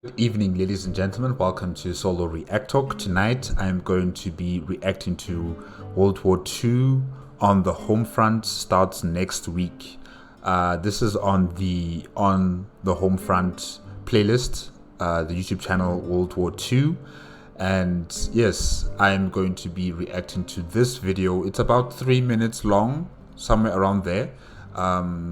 Good evening, ladies and gentlemen. Welcome to Solo ReacTalk. Tonight, I'm going to be reacting to World War II on the Homefront. Starts next week. This is on the Homefront playlist, the YouTube channel World War II. And yes, I'm going to be reacting to this video. It's about 3 minutes long, somewhere around there.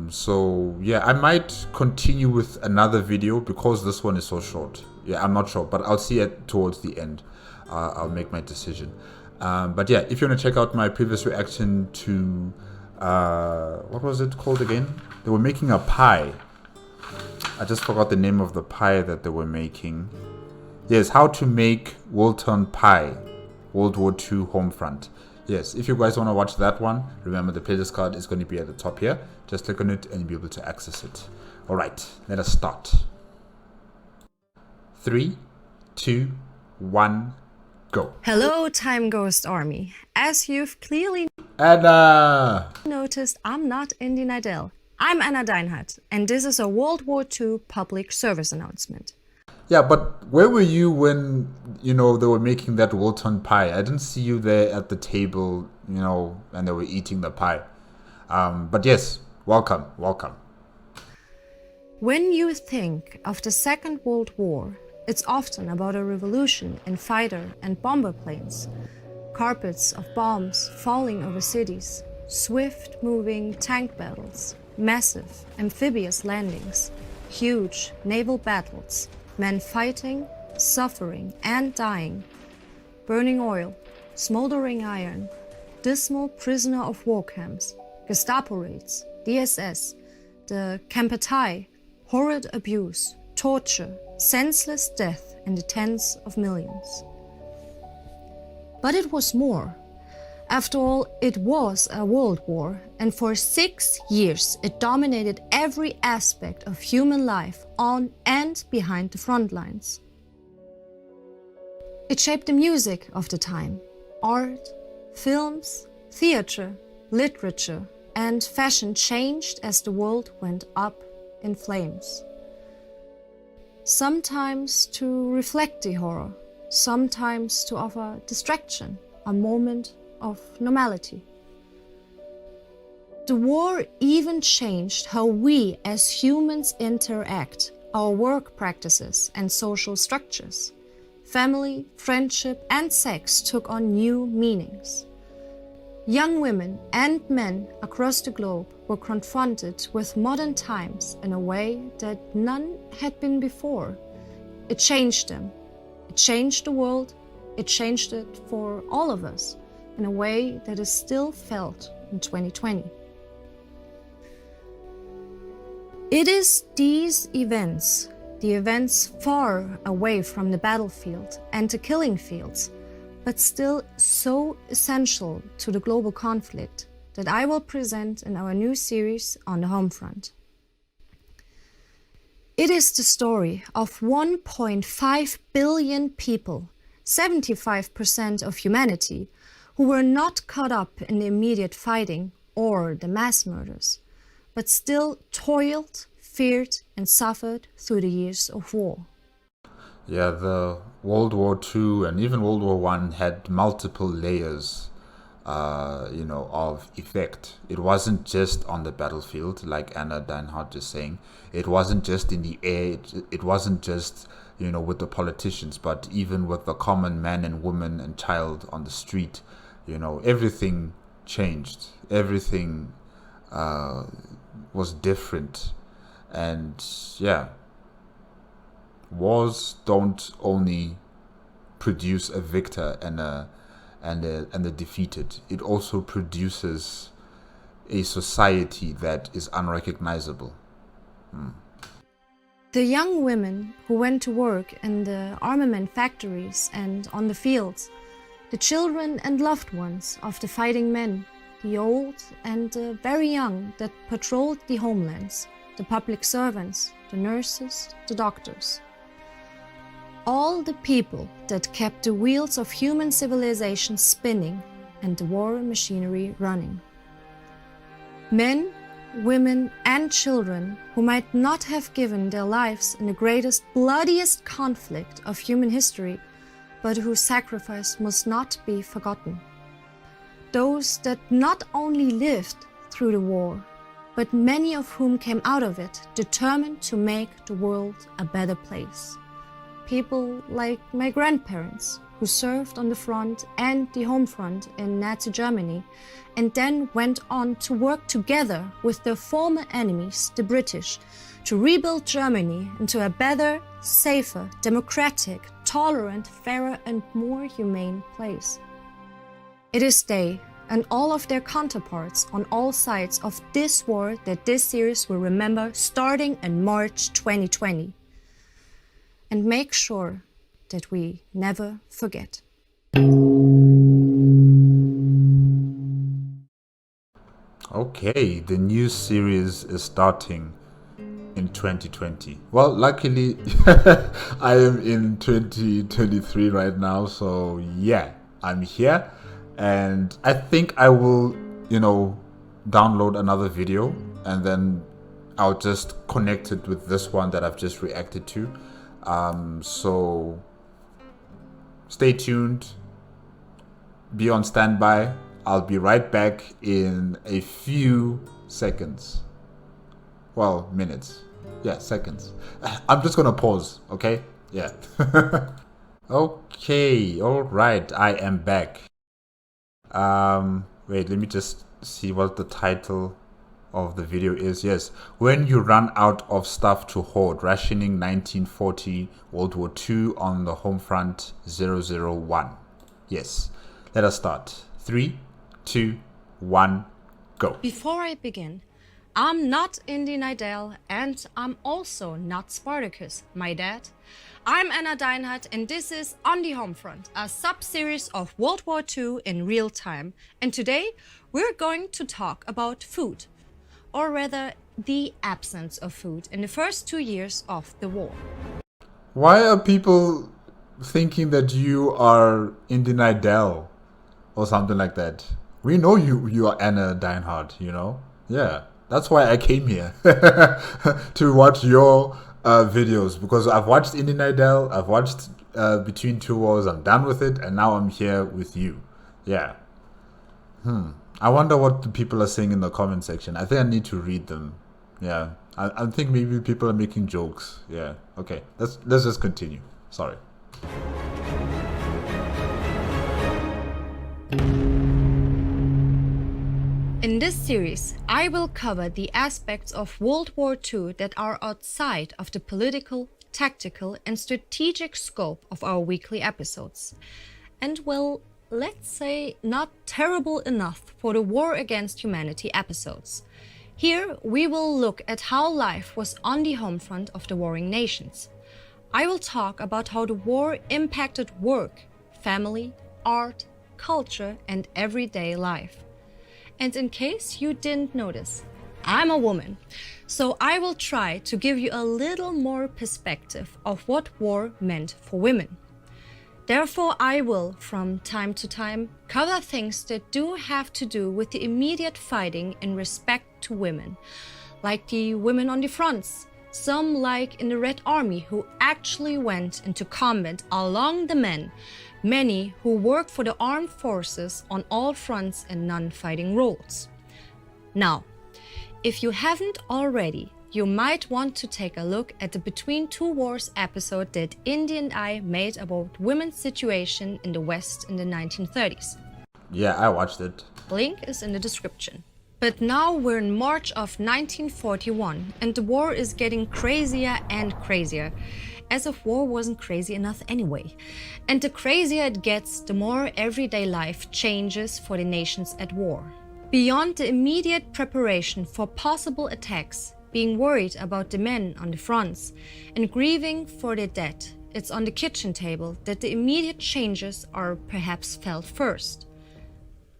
So yeah, I might continue with another video because this one is so short. Yeah, I'm not sure, but I'll see it towards the end. I'll make my decision. But yeah, if you want to check out my previous reaction to what was it called again? They were making a pie. I just forgot the name of the pie that they were making. Yes, how to make Wilton pie, World War II Homefront. Yes, if you guys want to watch that one, remember the playlist card is going to be at the top here. Just click on it and you'll be able to access it. Alright, let us start. 3, 2, 1, go. Hello, Time Ghost Army. As you've clearly Anna! noticed, I'm not Indy Nidell. I'm Anna Deinhard, and this is a World War II public service announcement. Yeah, but where were you when, they were making that Wilton pie? I didn't see you there at the table, and they were eating the pie. But yes, welcome. When you think of the Second World War, it's often about a revolution in fighter and bomber planes, carpets of bombs falling over cities, swift-moving tank battles, massive amphibious landings, huge naval battles, men fighting, suffering and dying, burning oil, smoldering iron, dismal prisoner of war camps, Gestapo raids, the SS, the Kampertei, horrid abuse, torture, senseless death in the tens of millions. But it was more. After all, it was a world war, and for 6 years it dominated every aspect of human life on and behind the front lines. It shaped the music of the time, art, films, theater, literature, and fashion changed as the world went up in flames. Sometimes to reflect the horror, sometimes to offer distraction, a moment of normality. The war even changed how we as humans interact, our work practices and social structures. Family, friendship and sex took on new meanings. Young women and men across the globe were confronted with modern times in a way that none had been before. It changed them. It changed the world. It changed it for all of us in a way that is still felt in 2020. It is these events, the events far away from the battlefield and the killing fields, but still so essential to the global conflict, that I will present in our new series on the Homefront. It is the story of 1.5 billion people, 75% of humanity, who were not caught up in the immediate fighting or the mass murders, but still toiled, feared and suffered through the years of war. Yeah, the World War II and even World War I had multiple layers, of effect. It wasn't just on the battlefield, like Anna Deinhard is saying. It wasn't just in the air. It wasn't just, with the politicians, but even with the common man and woman and child on the street. Everything changed. Everything was different. And yeah, wars don't only produce a victor and the defeated. It also produces a society that is unrecognizable. The young women who went to work in the armament factories and on the fields, the children and loved ones of the fighting men, the old and the very young that patrolled the homelands, the public servants, the nurses, the doctors. All the people that kept the wheels of human civilization spinning and the war machinery running. Men women, and children who might not have given their lives in the greatest, bloodiest conflict of human history, but whose sacrifice must not be forgotten. Those that not only lived through the war, but many of whom came out of it determined to make the world a better place. People like my grandparents, who served on the front and the Homefront in Nazi Germany, and then went on to work together with their former enemies, the British, to rebuild Germany into a better, safer, democratic, tolerant, fairer, and more humane place. It is they and all of their counterparts on all sides of this war that this series will remember starting in March 2020. And make sure that we never forget. Okay, the new series is starting in 2020. Well, luckily, I am in 2023 right now, so yeah, I'm here. And I think I will, download another video and then I'll just connect it with this one that I've just reacted to. So stay tuned, be on standby. I'll be right back in a few seconds. Well, minutes. Yeah, seconds. I'm just gonna pause, okay? Yeah. Okay, all right, I am back. Wait, let me just see what the title of the video is. Yes, when you run out of stuff to hoard, rationing 1940 World War II on the Homefront 001. Yes, let us start. 3, 2, 1, go. Before I begin, I'm not Indy Nidell and I'm also not Spartacus, my dad. I'm Anna Deinhard and this is On the Homefront, a sub-series of World War II in real time. And today we're going to talk about food, or rather the absence of food in the first 2 years of the war. Why are people thinking that you are Indy Nidell or something like that? We know you are Anna Deinhard, Yeah, that's why I came here to watch your videos, because I've watched Indy Nidell, I've watched Between Two Wars, I'm done with it, and now I'm here with you. Yeah. I wonder what the people are saying in the comment section. I think I need to read them. Yeah. I think maybe people are making jokes. Yeah. Okay. Let's just continue. Sorry. In this series, I will cover the aspects of World War II that are outside of the political, tactical, and strategic scope of our weekly episodes. And well, let's say not terrible enough for the War Against Humanity episodes. Here, we will look at how life was on the homefront of the warring nations. I will talk about how the war impacted work, family, art, culture, and everyday life. And in case you didn't notice, I'm a woman, so I will try to give you a little more perspective of what war meant for women. Therefore, I will, from time to time, cover things that do have to do with the immediate fighting in respect to women, like the women on the fronts, some like in the Red Army who actually went into combat along the men, many who worked for the armed forces on all fronts in non-fighting roles. Now, if you haven't already, you might want to take a look at the Between Two Wars episode that Indy and I made about women's situation in the West in the 1930s. Yeah, I watched it. Link is in the description. But now we're in March of 1941 and the war is getting crazier and crazier. As if war wasn't crazy enough anyway. And the crazier it gets, the more everyday life changes for the nations at war. Beyond the immediate preparation for possible attacks, being worried about the men on the fronts, and grieving for their dead, it's on the kitchen table that the immediate changes are perhaps felt first.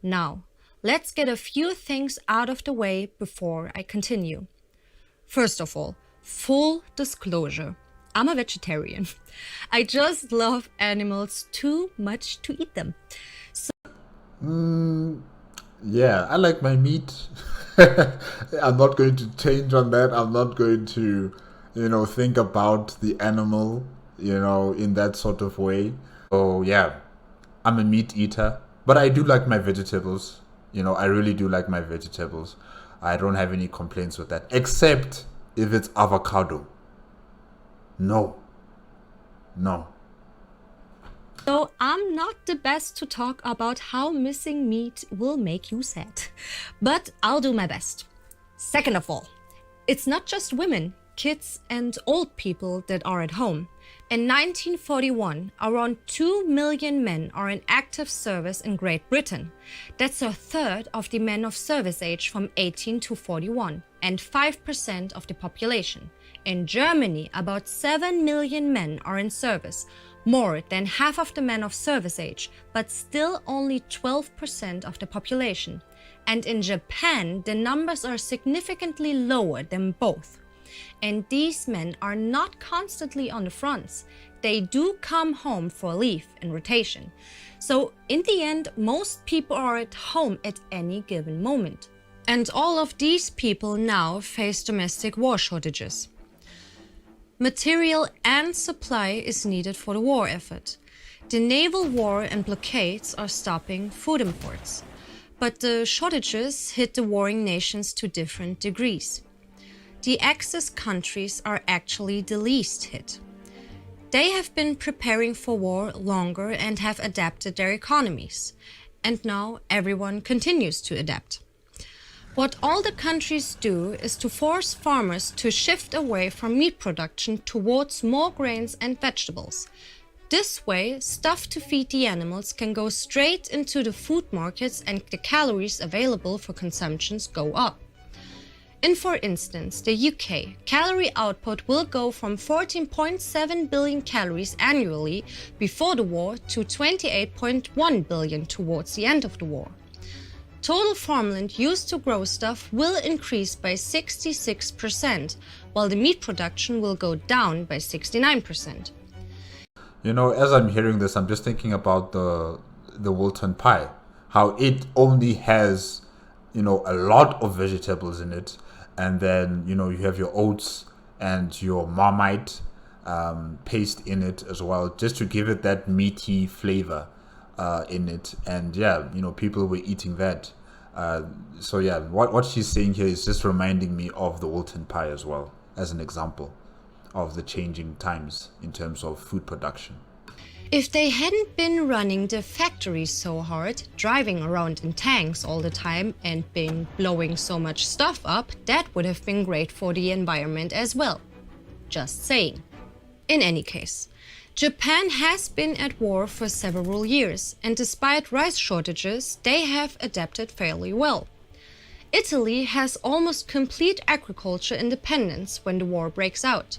Now, let's get a few things out of the way before I continue. First of all, full disclosure. I'm a vegetarian. I just love animals too much to eat them. Yeah, I like my meat. I'm not going to change on that. I'm not going to, think about the animal, in that sort of way. So yeah, I'm a meat eater, but I do like my vegetables. I really do like my vegetables. I don't have any complaints with that, except if it's avocado. No, no. So I'm not the best to talk about how missing meat will make you sad, but I'll do my best. Second of all, it's not just women, kids and old people that are at home. In 1941, around 2 million men are in active service in Great Britain. That's a third of the men of service age from 18 to 41 and 5% of the population. In Germany, about 7 million men are in service, more than half of the men of service age, but still only 12% of the population. And in Japan, the numbers are significantly lower than both. And these men are not constantly on the fronts. They do come home for leave and rotation. So in the end, most people are at home at any given moment. And all of these people now face domestic war shortages. Material and supply is needed for the war effort. The naval war and blockades are stopping food imports. But the shortages hit the warring nations to different degrees. The Axis countries are actually the least hit. They have been preparing for war longer and have adapted their economies. And now everyone continues to adapt. What all the countries do is to force farmers to shift away from meat production towards more grains and vegetables. This way, stuff to feed the animals can go straight into the food markets and the calories available for consumptions go up. In, for instance, the UK, calorie output will go from 14.7 billion calories annually before the war to 28.1 billion towards the end of the war. Total farmland used to grow stuff will increase by 66%, while the meat production will go down by 69%. As I'm hearing this, I'm just thinking about the Wilton pie, how it only has, a lot of vegetables in it, and then you have your oats and your Marmite paste in it as well, just to give it that meaty flavor in it. And yeah, people were eating that. So yeah, what she's saying here is just reminding me of the Wilton pie as well, as an example of the changing times in terms of food production. If they hadn't been running the factories so hard, driving around in tanks all the time and been blowing so much stuff up, that would have been great for the environment as well. Just saying. In any case, Japan has been at war for several years, and despite rice shortages, they have adapted fairly well. Italy has almost complete agriculture independence when the war breaks out.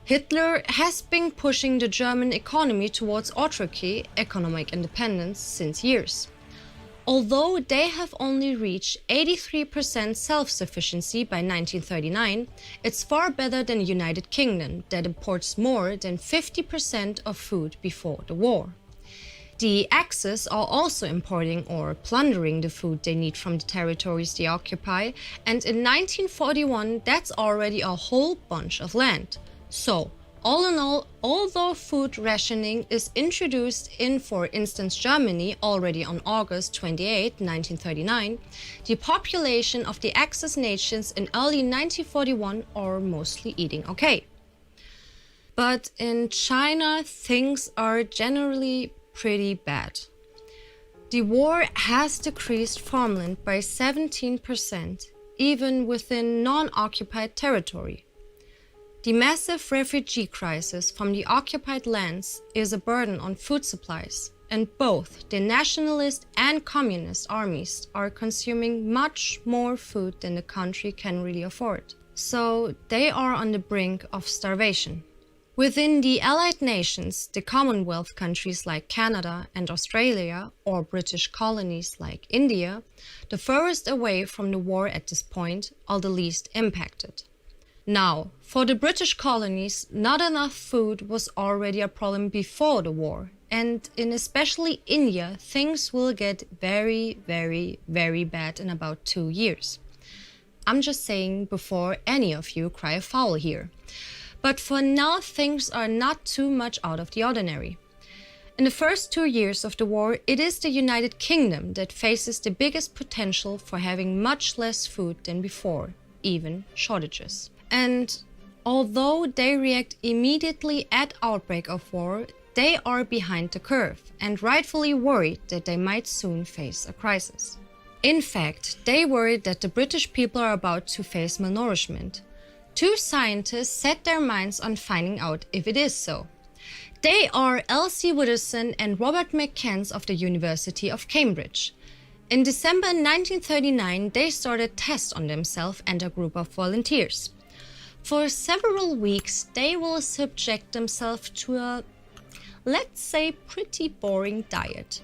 Hitler has been pushing the German economy towards autarky, economic independence, since years. Although they have only reached 83% self-sufficiency by 1939, it's far better than the United Kingdom that imports more than 50% of food before the war. The Axis are also importing or plundering the food they need from the territories they occupy, and in 1941 that's already a whole bunch of land. So, all in all, although food rationing is introduced in, for instance, Germany already on August 28, 1939, the population of the Axis nations in early 1941 are mostly eating okay. But in China, things are generally pretty bad. The war has decreased farmland by 17%, even within non-occupied territory. The massive refugee crisis from the occupied lands is a burden on food supplies, and both the nationalist and communist armies are consuming much more food than the country can really afford. So they are on the brink of starvation. Within the Allied nations, the Commonwealth countries like Canada and Australia, or British colonies like India, the furthest away from the war at this point, are the least impacted. Now, for the British colonies, not enough food was already a problem before the war, and in especially India, things will get very, very, very bad in about 2 years. I'm just saying before any of you cry foul here. But for now, things are not too much out of the ordinary. In the first 2 years of the war, it is the United Kingdom that faces the biggest potential for having much less food than before, even shortages. And although they react immediately at outbreak of war, they are behind the curve and rightfully worried that they might soon face a crisis. In fact, they worry that the British people are about to face malnourishment. 2 scientists set their minds on finding out if it is so. They are Elsie Widdowson and Robert McCann of the University of Cambridge. In December 1939, they started tests on themselves and a group of volunteers. For several weeks, they will subject themselves to a, let's say, pretty boring diet.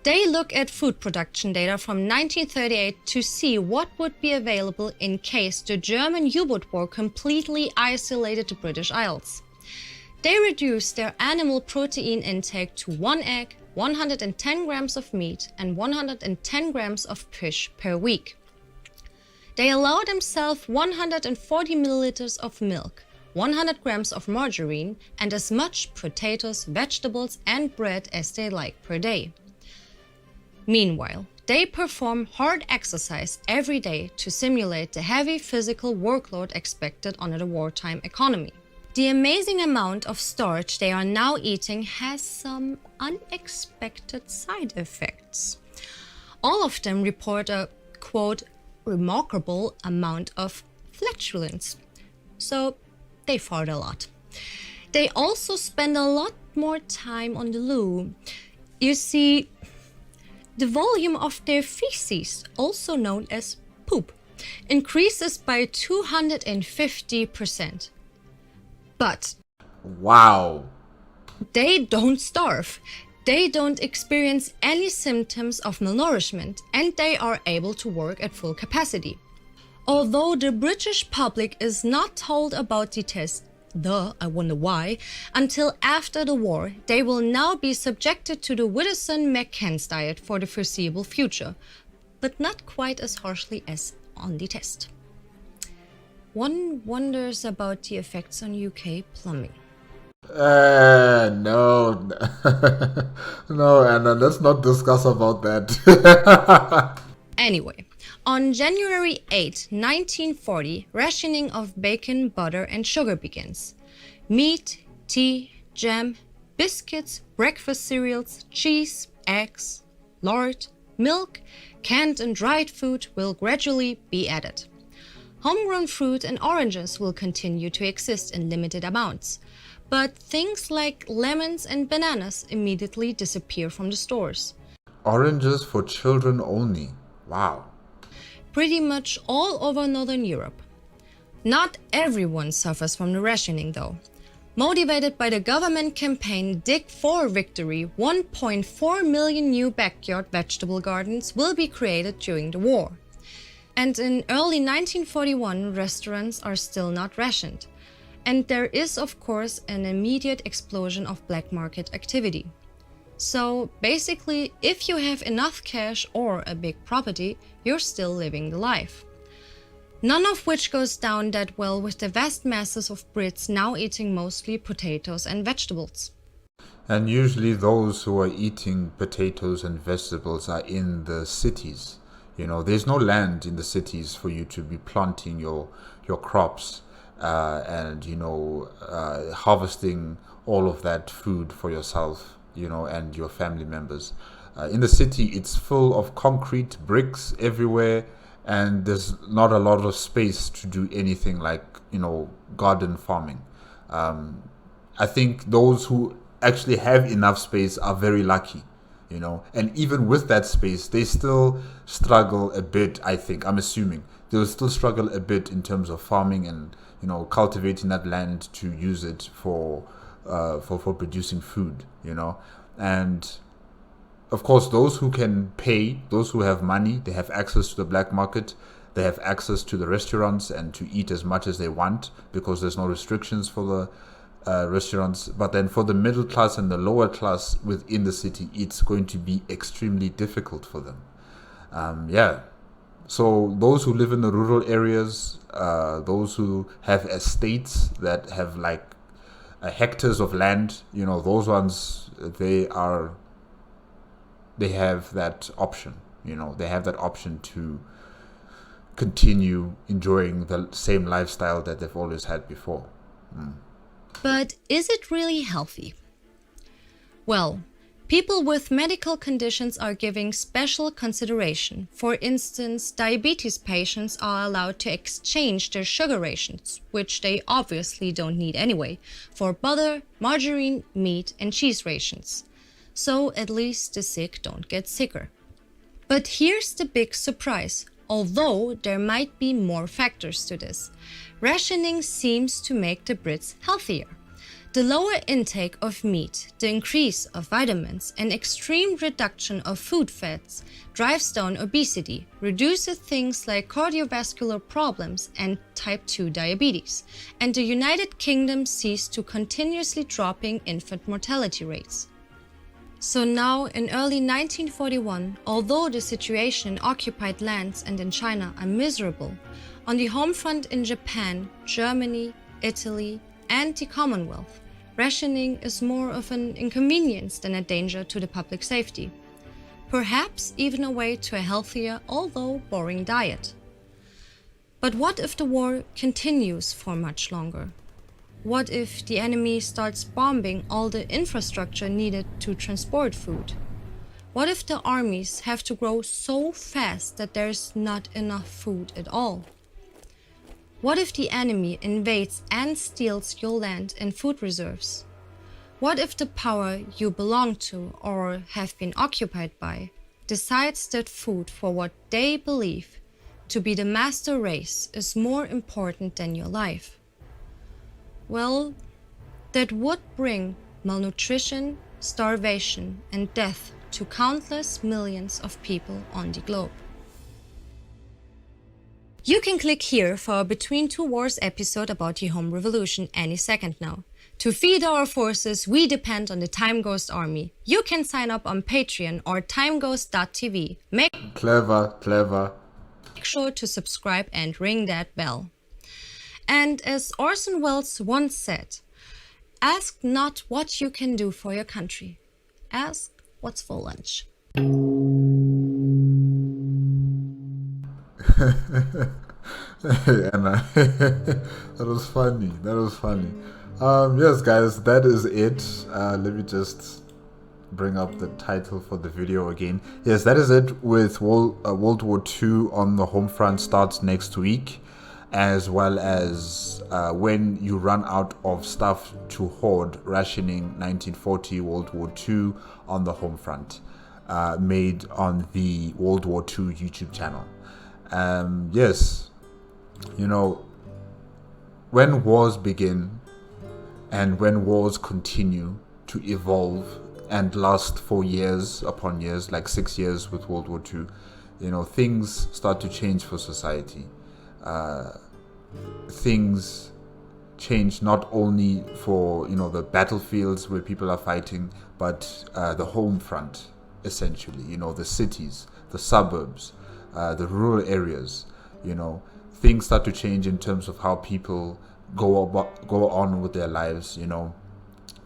They look at food production data from 1938 to see what would be available in case the German U-boat war completely isolated the British Isles. They reduced their animal protein intake to 1 egg, 110 grams of meat, and 110 grams of fish per week. They allow themselves 140 milliliters of milk, 100 grams of margarine, and as much potatoes, vegetables, and bread as they like per day. Meanwhile, they perform hard exercise every day to simulate the heavy physical workload expected under the wartime economy. The amazing amount of starch they are now eating has some unexpected side effects. All of them report a, quote, remarkable amount of flatulence. So they fart a lot. They also spend a lot more time on the loo. You see, the volume of their feces, also known as poop, increases by 250%. But wow, they don't starve. They don't experience any symptoms of malnourishment, and they are able to work at full capacity. Although the British public is not told about the test, I wonder why, until after the war, they will now be subjected to the Widdowson-McCann's diet for the foreseeable future, but not quite as harshly as on the test. One wonders about the effects on UK plumbing. No, no, Anna, let's not discuss about that. Anyway, on January 8, 1940, rationing of bacon, butter, and sugar begins. Meat, tea, jam, biscuits, breakfast cereals, cheese, eggs, lard, milk, canned and dried food will gradually be added. Homegrown fruit and oranges will continue to exist in limited amounts, but things like lemons and bananas immediately disappear from the stores. Oranges for children only. Wow. Pretty much all over Northern Europe. Not everyone suffers from the rationing though. Motivated by the government campaign Dig for Victory, 1.4 million new backyard vegetable gardens will be created during the war. And in early 1941, restaurants are still not rationed. And there is, of course, an immediate explosion of black market activity. So basically, if you have enough cash or a big property, you're still living the life. None of which goes down that well with the vast masses of Brits now eating mostly potatoes and vegetables. And usually those who are eating potatoes and vegetables are in the cities. You know, there's no land in the cities for you to be planting your crops and, harvesting all of that food for yourself, and your family members. In the city, it's full of concrete, bricks everywhere, and there's not a lot of space to do anything like, garden farming. I think those who actually have enough space are very lucky. And even with that space, they still struggle a bit, I think. I'm assuming they'll still struggle a bit in terms of farming and, cultivating that land to use it for producing food, And of course, those who can pay, those who have money, they have access to the black market. They have access to the restaurants and to eat as much as they want because there's no restrictions for the restaurants. But then for the middle class and the lower class within the city, it's going to be extremely difficult for them. So those who live in the rural areas, those who have estates that have like hectares of land, those ones, they have that option. They have that option to continue enjoying the same lifestyle that they've always had before. But is it really healthy? Well, people with medical conditions are giving special consideration. For instance, diabetes patients are allowed to exchange their sugar rations, which they obviously don't need anyway, for butter, margarine, meat, and cheese rations. So at least the sick don't get sicker. But here's the big surprise. Although there might be more factors to this, rationing seems to make the Brits healthier. The lower intake of meat, the increase of vitamins, and extreme reduction of food fats drives down obesity, reduces things like cardiovascular problems and type 2 diabetes, and the United Kingdom sees to continuously dropping infant mortality rates. So now, in early 1941, although the situation in occupied lands and in China are miserable, on the home front in Japan, Germany, Italy, and the Commonwealth, rationing is more of an inconvenience than a danger to the public safety. Perhaps even a way to a healthier, although boring diet. But what if the war continues for much longer? What if the enemy starts bombing all the infrastructure needed to transport food? What if the armies have to grow so fast that there's not enough food at all? What if the enemy invades and steals your land and food reserves? What if the power you belong to or have been occupied by decides that food for what they believe to be the master race is more important than your life? Well, that would bring malnutrition, starvation, and death to countless millions of people on the globe. You can click here for a Between Two Wars episode about the Home Revolution any second now. To feed our forces, we depend on the Time Ghost army. You can sign up on Patreon or timeghost.tv. Clever. Make sure to subscribe and ring that bell. And as Orson Welles once said, ask not what you can do for your country. Ask what's for lunch. That was funny. Yes, guys, that is it. Let me just bring up the title for the video again. Yes, that is it with World War II on the home front starts next week, as well as when you run out of stuff to hoard, rationing 1940 World War II on the home front, made on the World War II YouTube channel. Yes, when wars begin and when wars continue to evolve and last for years upon years, like 6 years with World War II, things start to change for society. Things change not only for the battlefields where people are fighting, but the home front, essentially, the cities, the suburbs, the rural areas. Things start to change in terms of how people go on with their lives,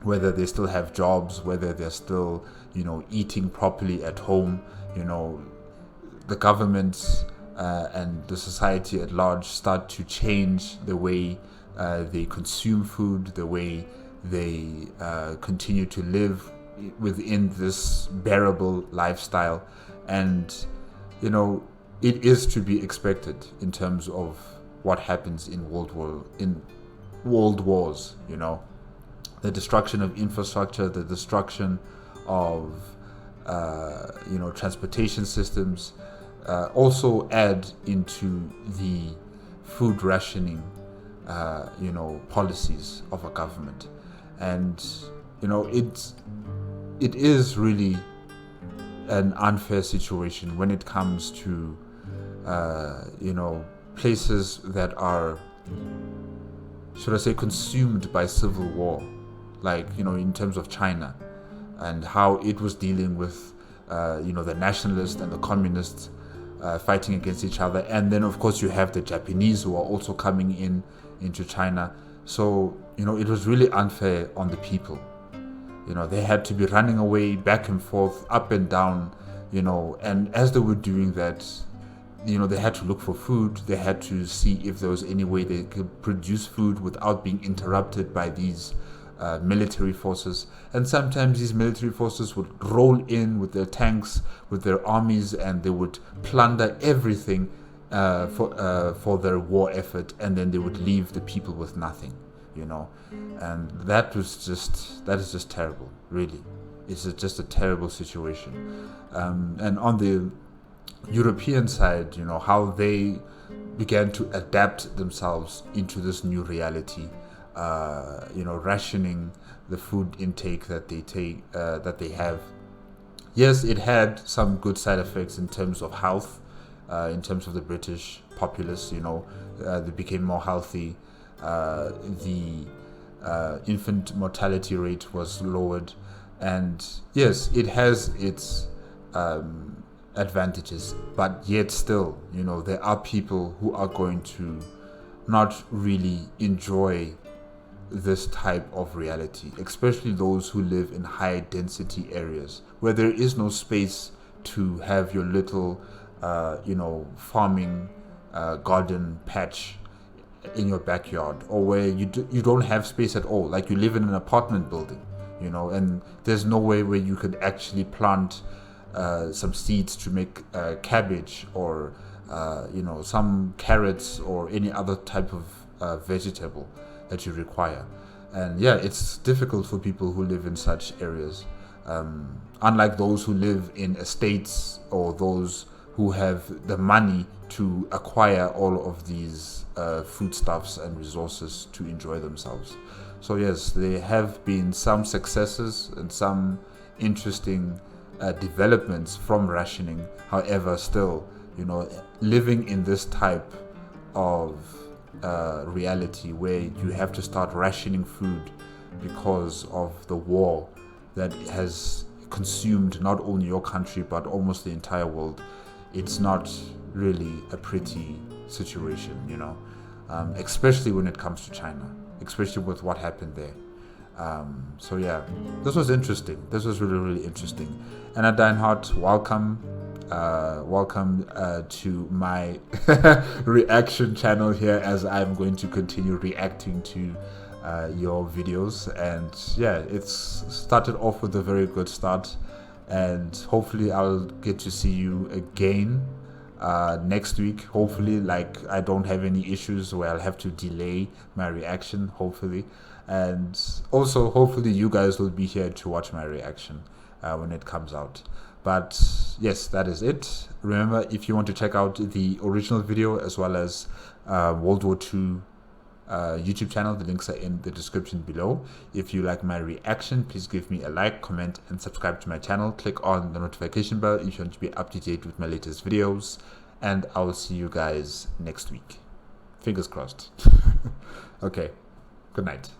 whether they still have jobs, whether they're still eating properly at home. The governments and the society at large start to change the way they consume food, the way they continue to live within this bearable lifestyle. And it is to be expected in terms of what happens in world wars. The destruction of infrastructure, the destruction of transportation systems, also add into the food rationing policies of a government. And it is really an unfair situation when it comes to places that are, should I say, consumed by civil war, like in terms of China and how it was dealing with the nationalists and the communists fighting against each other. And then of course you have the Japanese who are also coming into China. So it was really unfair on the people. They had to be running away back and forth, up and down, and as they were doing that, they had to look for food. They had to see if there was any way they could produce food without being interrupted by these military forces. And sometimes these military forces would roll in with their tanks, with their armies, and they would plunder everything for their war effort, and then they would leave the people with nothing, and that is just terrible, really. It's just a terrible situation. And on the European side, how they began to adapt themselves into this new reality, rationing the food intake that they have. Yes, it had some good side effects in terms of health, in terms of the British populace. They became more healthy. The infant mortality rate was lowered, and yes, it has its advantages, but yet still, there are people who are going to not really enjoy this type of reality, especially those who live in high density areas where there is no space to have your little farming garden patch in your backyard, or where you don't have space at all, like you live in an apartment building, and there's no way where you could actually plant some seeds to make cabbage, or some carrots, or any other type of vegetable that you require. And yeah, it's difficult for people who live in such areas, unlike those who live in estates, or those who have the money to acquire all of these foodstuffs and resources to enjoy themselves. So yes, there have been some successes and some interesting developments from rationing. However, still, living in this type of reality where you have to start rationing food because of the war that has consumed not only your country but almost the entire world, it's not really a pretty situation, especially when it comes to China, especially with what happened there. So yeah, this was interesting. This was really, really interesting. And Deinhard, welcome to my reaction channel here, as I'm going to continue reacting to your videos. And yeah, it's started off with a very good start, and hopefully I'll get to see you again next week. Hopefully, like, I don't have any issues where I'll have to delay my reaction, hopefully. And also hopefully you guys will be here to watch my reaction when it comes out. But yes, that is it. Remember, if you want to check out the original video as well as World War II YouTube channel, the links are in the description below. If you like my reaction, please give me a like, comment, and subscribe to my channel. Click on the notification bell if you want to be up to date with my latest videos, and I will see you guys next week. Fingers crossed. Okay, good night.